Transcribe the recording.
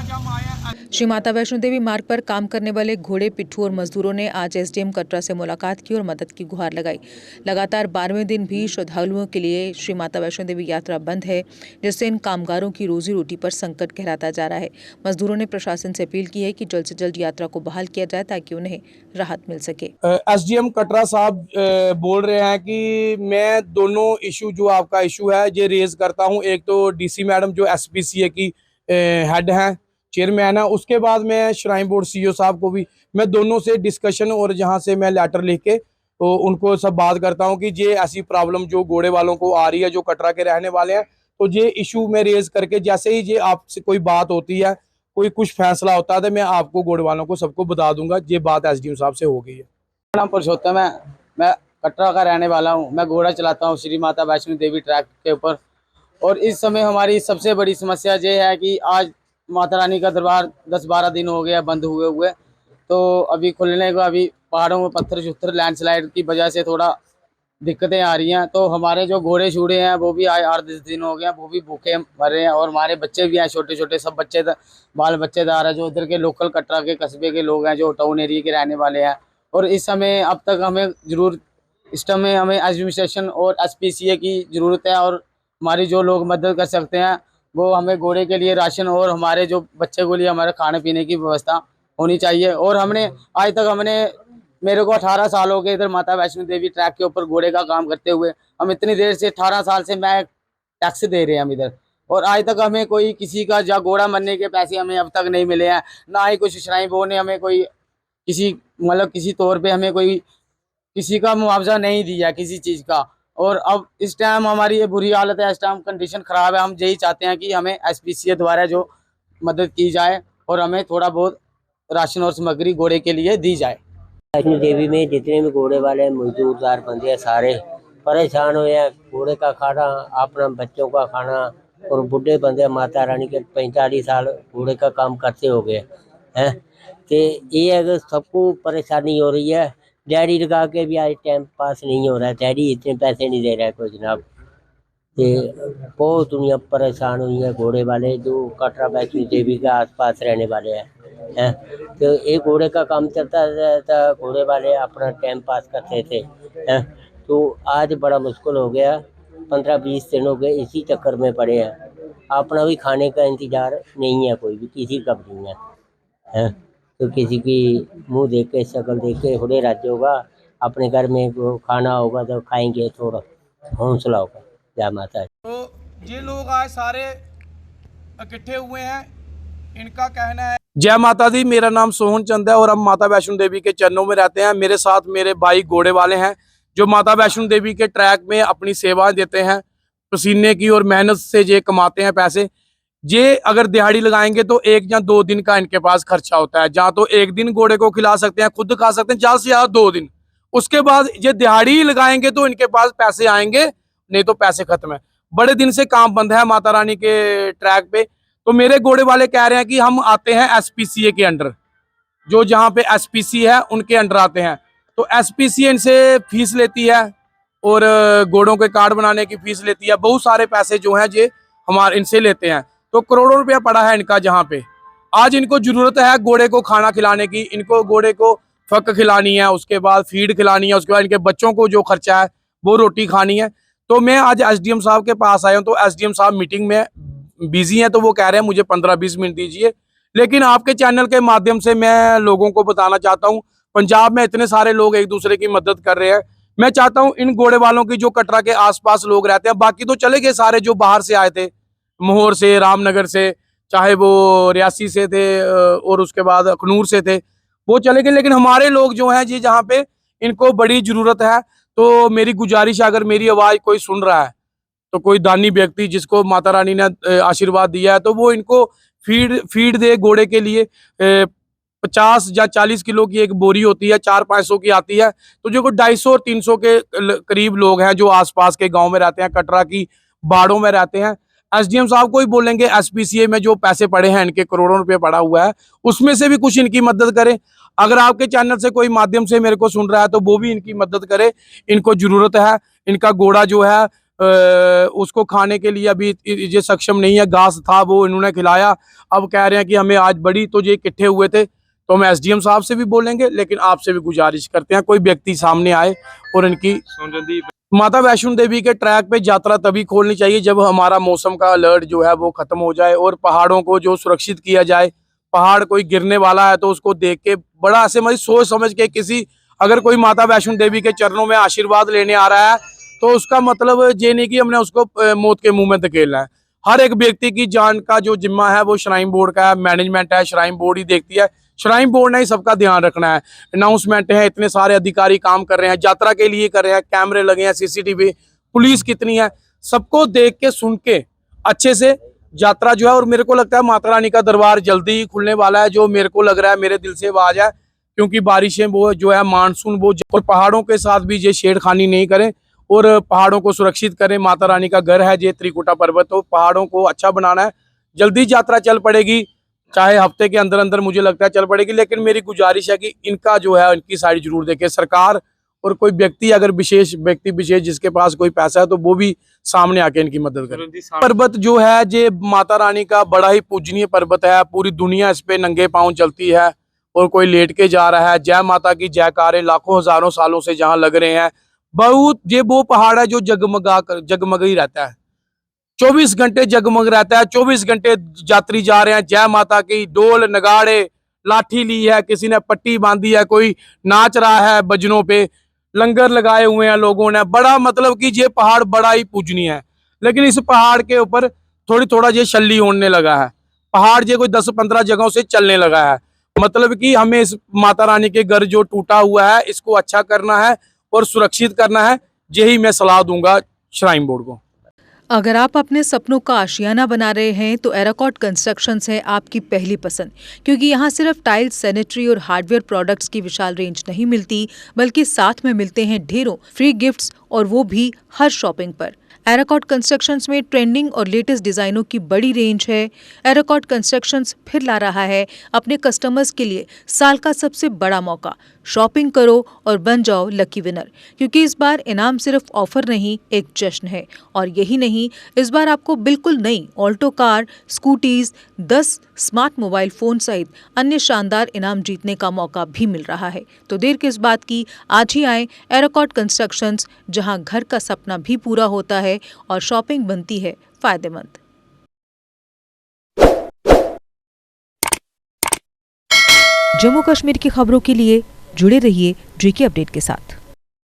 आज हम आए हैं श्री माता वैष्णो देवी मार्ग पर काम करने वाले घोड़े, पिट्ठू और मजदूरों ने आज एसडीएम कटरा से मुलाकात की और मदद की गुहार लगाई। लगातार 12वें दिन भी श्रद्धालुओं के लिए श्री माता वैष्णो देवी यात्रा बंद है, जिससे इन कामगारों की रोजी रोटी पर संकट गहराता जा रहा है। मजदूरों ने प्रशासन से अपील की है कि जल्द से जल्द यात्रा को बहाल किया जाए ताकि उन्हें राहत मिल सके। एसडीएम कटरा साहब बोल रहे हैं कि मैं दोनों इशू जो आपका इशू है ये रेज करता हूं। एक तो डीसी मैडम जो एसपीसीए की हेड हैं, चेयरमैन है, उसके बाद मैं श्राइन बोर्ड सीईओ साहब को भी मैं दोनों से डिस्कशन और जहां से मैं लेटर लिख के तो उनको सब बात करता हूं कि ये ऐसी प्रॉब्लम जो घोड़े वालों को आ रही है, जो कटरा के रहने वाले हैं, तो ये इशू में रेज करके जैसे ही ये आपसे कोई बात होती है, कोई कुछ फैसला होता है तो मैं आपको घोड़े वालों को सबको बता दूंगा। ये बात एसडीएम साहब से हो गई है। नाम पुरुषोत्तम है, मैं कटरा का रहने वाला हूँ। मैं घोड़ा चलाता हूँ श्री माता वैष्णो देवी ट्रैक के ऊपर। और इस समय हमारी सबसे बड़ी समस्या ये है कि आज माता रानी का दरबार 10-12 दिन हो गया बंद हुए हुए। तो अभी खुलने को अभी पहाड़ों में पत्थर लैंडस्लाइड की वजह से थोड़ा दिक्कतें आ रही हैं। तो हमारे जो घोड़े शूड़े हैं वो भी आज 8-10 दिन हो गए हैं, वो भी भूखे मर रहे हैं। और हमारे बच्चे भी हैं, छोटे छोटे सब बच्चे बाल बच्चेदार है, जो इधर के लोकल कटरा के कस्बे के लोग हैं, जो टाउन एरिया के रहने वाले हैं। और इस समय अब तक हमें ज़रूर इस समय हमें एडमिनिस्ट्रेशन और एसपीसीए की ज़रूरत है। और हमारी जो लोग मदद कर सकते हैं वो हमें घोड़े के लिए राशन और हमारे जो बच्चे के लिए हमारे खाने पीने की व्यवस्था होनी चाहिए। और हमने आज तक मेरे को 18 साल हो गए इधर माता वैष्णो देवी ट्रैक के ऊपर घोड़े का काम करते हुए। हम इतनी देर से 18 साल से मैं टैक्स दे रहे हैं हम इधर, और आज तक हमें कोई किसी का जा घोड़ा मरने के पैसे हमें अब तक नहीं मिले हैं। ना ही कुछ श्राइन बोर्ड ने हमें कोई किसी तौर पे हमें कोई किसी का मुआवजा नहीं दिया किसी चीज़ का। और अब इस टाइम हमारी ये बुरी हालत है, इस टाइम कंडीशन ख़राब है। हम यही चाहते हैं कि हमें एसपीसीए द्वारा जो मदद की जाए और हमें थोड़ा बहुत राशन और सामग्री घोड़े के लिए दी जाए। वैष्णो देवी में जितने भी घोड़े वाले मजदूरदार बंदे हैं सारे परेशान हुए हैं। घोड़े का खाना, अपना बच्चों का खाना, और बूढ़े बंदे माता रानी के 45 साल घोड़े का काम करते हो गए हैं। तो ये अगर सबको परेशानी हो रही है, दिहाड़ी लगा के भी आज टाइम पास नहीं हो रहा है। दिहाड़ी इतने पैसे नहीं दे रहा है कोई जनाब। तो बहुत दुनिया परेशान हुई है घोड़े वाले जो कटरा वैष्णो देवी के आसपास रहने वाले हैं। तो एक घोड़े का काम चलता रहता, घोड़े वाले अपना टाइम पास करते थे। तो आज बड़ा मुश्किल हो गया, 15-20 दिन हो गए इसी चक्कर में पड़े हैं। अपना भी खाने का इंतजार नहीं है, कोई भी किसी का भी नहीं है। तो किसी की मुंह देख के, शक्ल देख के थोड़े राज्य होगा, अपने घर में वो खाना होगा तो खाएंगे, थोड़ा हौसला होगा। जय माता। तो ये लोग आज सारे इकट्ठे हुए हैं, इनका कहना है। जय माता दी, मेरा नाम सोहन चंद है और हम माता वैष्णो देवी के चरणों में रहते हैं। मेरे साथ मेरे भाई घोड़े वाले हैं जो माता वैष्णो देवी के ट्रैक में अपनी सेवाएं देते हैं, पसीने की और मेहनत से ये कमाते हैं पैसे। ये अगर दिहाड़ी लगाएंगे तो 1 या 2 दिन का इनके पास खर्चा होता है। जहाँ तो 1 दिन घोड़े को खिला सकते हैं, खुद खा सकते हैं, ज़्यादा से ज़्यादा 2 दिन। उसके बाद ये दिहाड़ी लगाएंगे तो इनके पास पैसे आएंगे, नहीं तो पैसे खत्म है। बड़े दिन से काम बंद है माता रानी के ट्रैक पे। तो मेरे घोड़े वाले कह रहे हैं कि हम आते हैं एसपीसीए के अंडर, जो जहाँ पे एसपीसी है उनके अंडर आते हैं। तो एसपीसीए इनसे फीस लेती है और घोड़ों के कार्ड बनाने की फीस लेती है। बहुत सारे पैसे जो हैं ये हमारे इनसे लेते हैं। तो करोड़ों रुपया पड़ा है इनका, जहाँ पे आज इनको जरूरत है घोड़े को खाना खिलाने की। इनको घोड़े को फक खिलानी है, उसके बाद फीड खिलानी है, उसके बाद इनके बच्चों को जो खर्चा है वो रोटी खानी है। तो मैं आज एसडीएम साहब के पास आया हूँ। तो एसडीएम साहब मीटिंग में बिजी हैं, तो वो कह रहे हैं मुझे 15-20 मिनट दीजिए। लेकिन आपके चैनल के माध्यम से मैं लोगों को बताना चाहता हूँ, पंजाब में इतने सारे लोग एक दूसरे की मदद कर रहे हैं। मैं चाहता हूँ इन घोड़े वालों की जो कटरा के आसपास लोग रहते हैं, बाकी तो चले गए सारे जो बाहर से आए थे, मोहर से, रामनगर से, चाहे वो रियासी से थे और उसके बाद अखनूर से थे, वो चले गए। लेकिन हमारे लोग जो हैं जी, जहाँ पे इनको बड़ी जरूरत है। तो मेरी गुजारिश है, अगर मेरी आवाज़ कोई सुन रहा है तो कोई दानी व्यक्ति जिसको माता रानी ने आशीर्वाद दिया है, तो वो इनको फीड दे घोड़े के लिए। 50 या 40 किलो की एक बोरी होती है, 400-500 की आती है। तो जो 250 और 300 के करीब लोग हैं जो आसपास के गांव में रहते हैं, कटरा की बाड़ों में रहते हैं, एसडीएम साहब को ही बोलेंगे एसपीसीए में जो पैसे पड़े हैं, इनके करोड़ों रुपए पड़ा हुआ है, उसमें से भी कुछ इनकी मदद करें। अगर आपके चैनल से कोई माध्यम से मेरे को सुन रहा है तो वो भी इनकी मदद करे। इनको जरूरत है, इनका घोड़ा जो है उसको खाने के लिए अभी ये सक्षम नहीं है, घास था वो इन्होंने खिलाया। अब कह रहे हैं कि हमें आज बड़ी, तो ये इकट्ठे हुए थे, तो हम एसडीएम साहब से भी बोलेंगे, लेकिन आपसे भी गुजारिश करते हैं कोई व्यक्ति सामने आए और इनकी माता वैष्णो देवी के ट्रैक पे यात्रा तभी खोलनी चाहिए जब हमारा मौसम का अलर्ट जो है वो खत्म हो जाए और पहाड़ों को जो सुरक्षित किया जाए। पहाड़ कोई गिरने वाला है तो उसको देख के बड़ा ऐसे मतलब सोच समझ के किसी, अगर कोई माता वैष्णो देवी के चरणों में आशीर्वाद लेने आ रहा है तो उसका मतलब ये नहीं कि हमने उसको मौत के मुंह में धकेलना है। हर एक व्यक्ति की जान का जो जिम्मा है वो श्राइन बोर्ड का है, मैनेजमेंट है, श्राइन बोर्ड ही देखती है। श्राइन बोर्ड ने ही सबका ध्यान रखना है। अनाउंसमेंट है, इतने सारे अधिकारी काम कर रहे हैं, यात्रा के लिए कर रहे हैं, कैमरे लगे हैं, सीसीटीवी, पुलिस कितनी है, सबको देख के सुन के अच्छे से यात्रा जो है। और मेरे को लगता है माता रानी का दरबार जल्दी ही खुलने वाला है, जो मेरे को लग रहा है, मेरे दिल से आवाज है, क्योंकि बारिशें वो जो है मानसून वो, और पहाड़ों के साथ भी ये छेड़खानी नहीं करें और पहाड़ों को सुरक्षित करें। माता रानी का घर है ये त्रिकुटा पर्वत, तो पहाड़ों को अच्छा बनाना है। जल्दी यात्रा चल पड़ेगी, चाहे हफ्ते के अंदर अंदर मुझे लगता है चल पड़ेगी, लेकिन मेरी गुजारिश है कि इनका जो है इनकी साइड जरूर देखे सरकार, और कोई व्यक्ति अगर व्यक्ति विशेष जिसके पास कोई पैसा है तो वो भी सामने आके इनकी मदद करे। पर्वत जो है ये माता रानी का बड़ा ही पूजनीय पर्वत है, पूरी दुनिया इस पे नंगे पांव चलती है और कोई लेट के जा रहा है। जय माता की जयकारे लाखों हजारों सालों से जहाँ लग रहे हैं। बहुत ये वो पहाड़ है जो जगमग ही रहता है, 24 घंटे जगमग रहता है, 24 घंटे यात्री जा रहे हैं। जय माता की, ढोल नगाड़े, लाठी ली है, किसी ने पट्टी बांधी है, कोई नाच रहा है भजनों पे, लंगर लगाए हुए हैं लोगों ने। बड़ा मतलब कि ये पहाड़ बड़ा ही पूजनीय है, लेकिन इस पहाड़ के ऊपर थोड़ा ये शल्ली होने लगा है। पहाड़ ये कोई 10-15 जगहों से चलने लगा है। मतलब कि हमें इस माता रानी के घर जो टूटा हुआ है इसको अच्छा करना है और सुरक्षित करना है। यही मैं सलाह दूंगा श्राइन बोर्ड को। अगर आप अपने सपनों का आशियाना बना रहे हैं तो एराकॉट कंस्ट्रक्शंस है आपकी पहली पसंद, क्योंकि यहाँ सिर्फ टाइल्स, सैनिटरी और हार्डवेयर प्रोडक्ट्स की विशाल रेंज नहीं मिलती, बल्कि साथ में मिलते हैं ढेरों फ्री गिफ्ट्स, और वो भी हर शॉपिंग पर। एराकॉट कंस्ट्रक्शंस में ट्रेंडिंग और लेटेस्ट डिजाइनों की बड़ी रेंज है। एराकॉट कंस्ट्रक्शंस फिर ला रहा है अपने कस्टमर्स के लिए साल का सबसे बड़ा मौका। शॉपिंग करो और बन जाओ लकी विनर, क्योंकि इस बार इनाम सिर्फ ऑफर नहीं, एक जश्न है। और यही नहीं, इस बार आपको बिल्कुल नई Alto car, scooties, 10 smart mobile phone सहित अन्य शानदार इनाम जीतने का मौका भी मिल रहा है। तो देर किस बात की, आज ही आए एराकॉट कंस्ट्रक्शंस, जहां घर का सपना भी पूरा होता है और शॉपिंग बनती है फायदेमंद। जम्मू कश्मीर की खबरों के लिए जुड़े रहिए JK अपडेट के साथ।